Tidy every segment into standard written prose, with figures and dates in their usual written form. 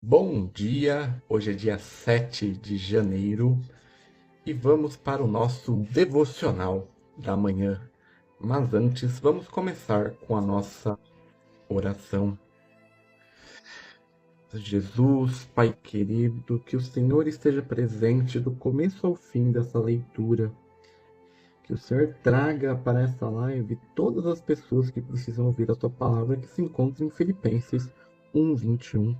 Bom dia, hoje é dia 7 de janeiro e vamos para o nosso devocional da manhã. Mas antes, vamos começar com a nossa oração. Jesus, Pai querido, que o Senhor esteja presente do começo ao fim dessa leitura. Que o Senhor traga para essa live todas as pessoas que precisam ouvir a Tua palavra que se encontra em Filipenses 1:21.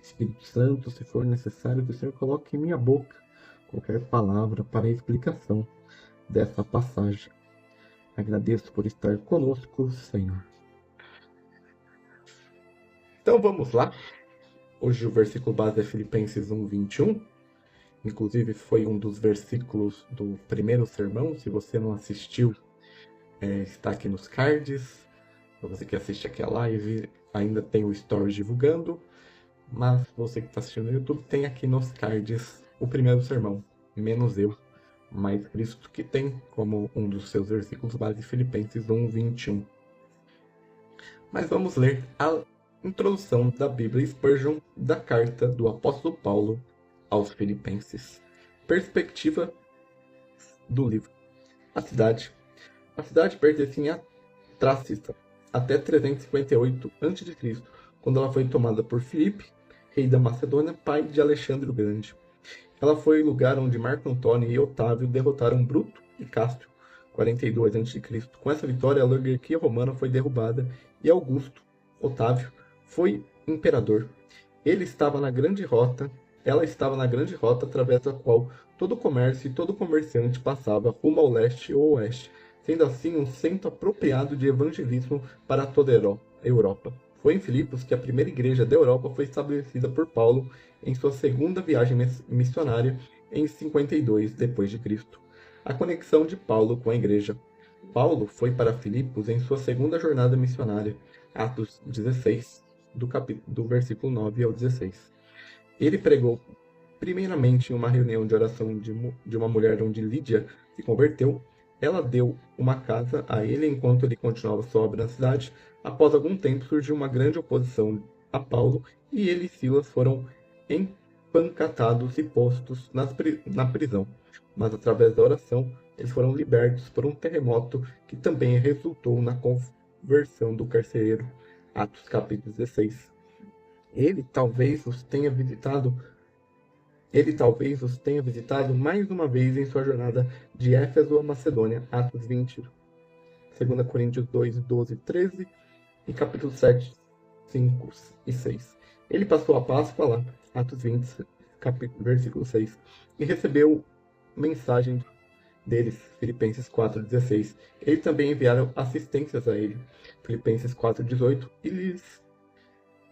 Espírito Santo, se for necessário, que o Senhor coloque em minha boca qualquer palavra para a explicação dessa passagem. Agradeço por estar conosco, Senhor. Então vamos lá. Hoje o versículo base é Filipenses 1:21. Inclusive foi um dos versículos do primeiro sermão. Se você não assistiu, está aqui nos cards. Para você que assiste aqui a live, ainda tem o Stories divulgando. Mas você que está assistindo no YouTube, tem aqui nos cards o primeiro sermão, menos eu, mais Cristo, que tem como um dos seus versículos base Filipenses 1:21. Mas vamos ler a introdução da Bíblia Spurgeon da carta do apóstolo Paulo aos Filipenses. Perspectiva do livro. A cidade. A cidade pertencia a Trácida até 358 a.C., quando ela foi tomada por Filipe, rei da Macedônia, pai de Alexandre o Grande. Ela foi o lugar onde Marco Antônio e Otávio derrotaram Bruto e Cássio, 42 a.C. Com essa vitória, a oligarquia romana foi derrubada e Augusto, Otávio, foi imperador. Ela estava na grande rota através da qual todo comércio e todo comerciante passava rumo ao leste ou oeste, sendo assim um centro apropriado de evangelismo para toda a Europa. Foi em Filipos que a primeira igreja da Europa foi estabelecida por Paulo em sua segunda viagem missionária em 52 d.C. A conexão de Paulo com a igreja. Paulo foi para Filipos em sua segunda jornada missionária, Atos 16, do versículo 9 ao 16. Ele pregou primeiramente em uma reunião de oração de uma mulher onde Lídia se converteu. Ela deu uma casa a ele enquanto ele continuava sua obra na cidade. Após algum tempo surgiu uma grande oposição a Paulo e ele e Silas foram empancatados e postos na prisão. Mas através da oração eles foram libertos por um terremoto que também resultou na conversão do carcereiro. Atos capítulo 16. Ele talvez os tenha visitado mais uma vez em sua jornada de Éfeso a Macedônia, Atos 20, 2 Coríntios 2, 12, 13 e capítulo 7, 5 e 6. Ele passou a Páscoa lá, Atos 20, versículo 6, e recebeu mensagem deles, Filipenses 4:16. Eles também enviaram assistências a ele, Filipenses 4:18,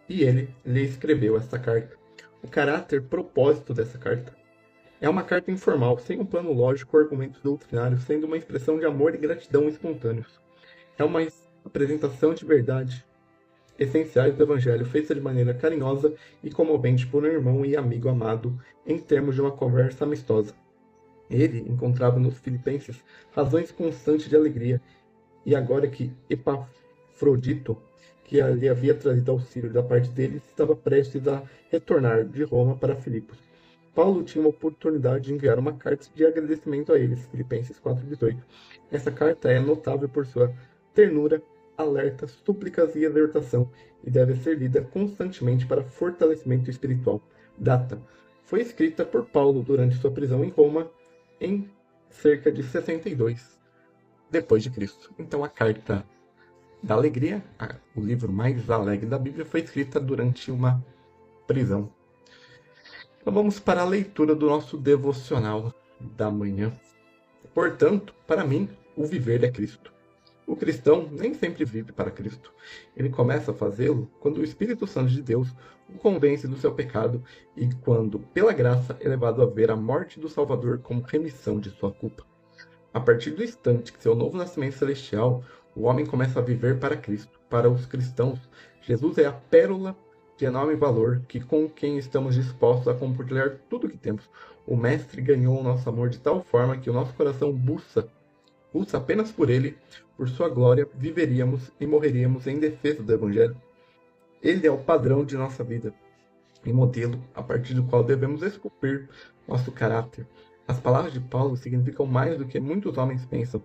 e ele lhe escreveu esta carta. O caráter propósito dessa carta é uma carta informal, sem um plano lógico ou argumentos doutrinários, sendo uma expressão de amor e gratidão espontâneos. É uma apresentação de verdade essenciais do Evangelho, feita de maneira carinhosa e comovente por um irmão e amigo amado, em termos de uma conversa amistosa. Ele encontrava nos filipenses razões constantes de alegria, e agora que Epafrodito, que lhe havia trazido auxílio da parte deles, estava prestes a retornar de Roma para Filipos. Paulo tinha uma oportunidade de enviar uma carta de agradecimento a eles, Filipenses 4:18. Essa carta é notável por sua ternura, alerta, súplicas e exortação, e deve ser lida constantemente para fortalecimento espiritual. Data: foi escrita por Paulo durante sua prisão em Roma em cerca de 62 depois de Cristo. Então a carta da alegria, o livro mais alegre da Bíblia, foi escrita durante uma prisão. Então vamos para a leitura do nosso devocional da manhã. Portanto, para mim, o viver é Cristo. O cristão nem sempre vive para Cristo. Ele começa a fazê-lo quando o Espírito Santo de Deus o convence do seu pecado e quando, pela graça, é levado a ver a morte do Salvador como remissão de sua culpa. A partir do instante que seu novo nascimento celestial, o homem começa a viver para Cristo. Para os cristãos, Jesus é a pérola de enorme valor com quem estamos dispostos a compartilhar tudo o que temos. O Mestre ganhou o nosso amor de tal forma que o nosso coração pulsa apenas por ele, por sua glória, viveríamos e morreríamos em defesa do Evangelho. Ele é o padrão de nossa vida e modelo a partir do qual devemos esculpir nosso caráter. As palavras de Paulo significam mais do que muitos homens pensam.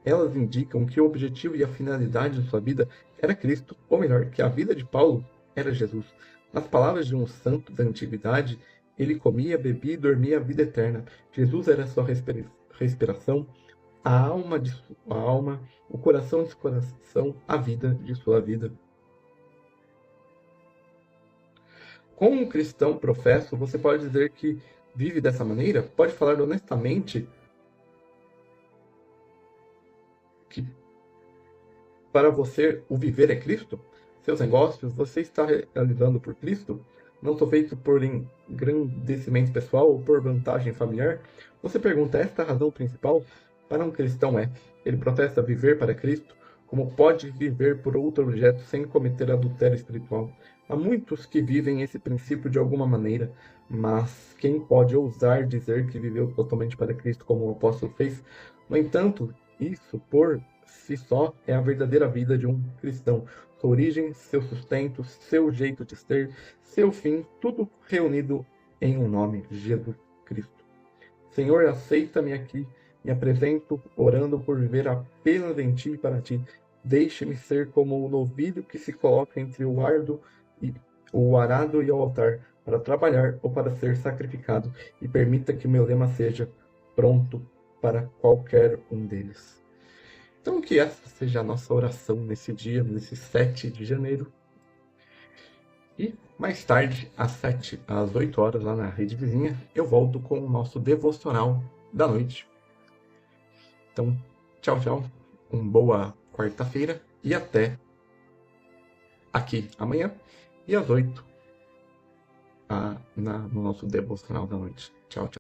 Elas indicam que o objetivo e a finalidade de sua vida era Cristo, ou melhor, que a vida de Paulo era Jesus. Nas palavras de um santo da antiguidade, ele comia, bebia e dormia a vida eterna. Jesus era sua respiração, a alma de sua alma, o coração de seu coração, a vida de sua vida. Como um cristão professo, você pode dizer que vive dessa maneira? Pode falar honestamente que para você o viver é Cristo? Seus negócios, você está realizando por Cristo? Não são feitos por engrandecimento pessoal ou por vantagem familiar? Você pergunta, esta é a razão principal? Para um cristão é. Ele protesta viver para Cristo, como pode viver por outro objeto sem cometer adultério espiritual. Há muitos que vivem esse princípio de alguma maneira, mas quem pode ousar dizer que viveu totalmente para Cristo como o apóstolo fez? No entanto, isso por si só é a verdadeira vida de um cristão. Sua origem, seu sustento, seu jeito de ser, seu fim, tudo reunido em um nome, Jesus Cristo. Senhor, aceita-me aqui, me apresento orando por viver apenas em Ti e para Ti. Deixe-me ser como o novilho que se coloca entre o arado e o altar, para trabalhar ou para ser sacrificado, e permita que meu lema seja pronto para qualquer um deles. Então, que essa seja a nossa oração nesse dia, nesse 7 de janeiro. E mais tarde, às 8 horas, lá na Rede Vizinha, eu volto com o nosso devocional da noite. Então, tchau, tchau. Uma boa quarta-feira e até aqui amanhã e às 8 no nosso devocional da noite. Tchau, tchau.